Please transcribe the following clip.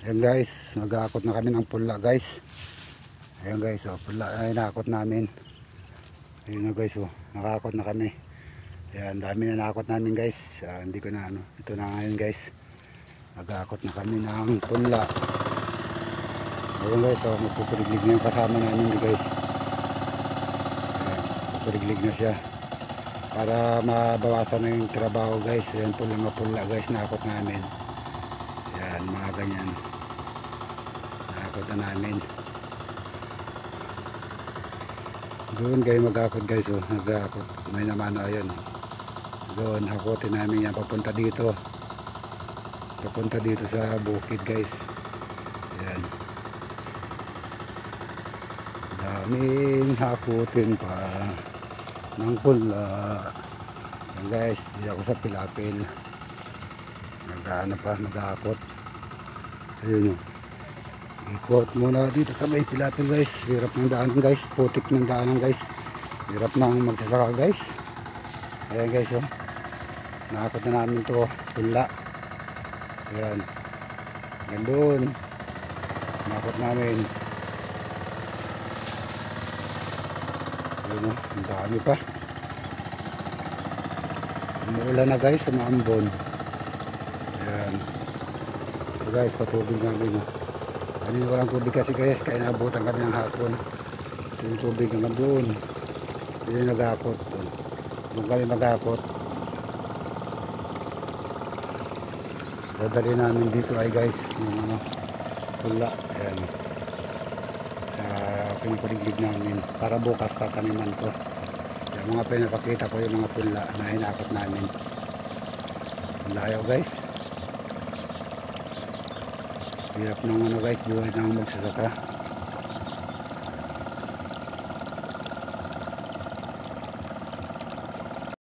Ayan guys, mag-aakot na kami ng pula guys. Ayan guys, oh, pula ay nakakot namin. Ayun na guys, oh, nakakot na kami. Ayan, dami na nakakot namin guys. Hindi ko na ano, ito na ngayon guys. Mag-aakot na kami ng pula. Ayun guys, oh, magpupuriglig na yung kasama namin guys. Ayan, magpupuriglig na siya. Para mabawasan na yung trabaho guys. Ayan po lang pula guys, nakakot namin. Ayan, mga ganyan. Nakakot na namin. Doon kayo mag-akot guys, oh, mag-akot. May naman ayun, oh. Doon, hakotin namin yan papunta dito. Papunta dito sa bukid guys. Ayan. Daming hakutin pa ng pula. Ayan guys, di ako sa pilapil. Nag-ano pa, mag-akot. Ayun, oh. Ikot muna dito sa may pilapil guys. Hirap ng daanan guys. Putik ng daanan guys. Hirap nang magsasaka guys. Ayan guys, oh. Nakakot na namin to pula. Ayan. Gandun. Nakakot namin. Ayan, oh. Ang dami pa. Umuulan na guys. Umaambon. Ayan. So guys, patubig namin, oh. Kanina walang tubig kasi guys, kaya nabutan kami ng hapon. Ito yung tubig hanggang doon. Ito yung nag-akot. Doon kami mag-akot. Dadali namin dito ay guys, yung ano, pula. Ayan. Sa pinapuriglig namin. Para bukas tataniman ko. Yung mga pinapakita ko yung mga pula na hinakot namin. Layo guys. Hirap ng ano guys, buhay ng magsasaka.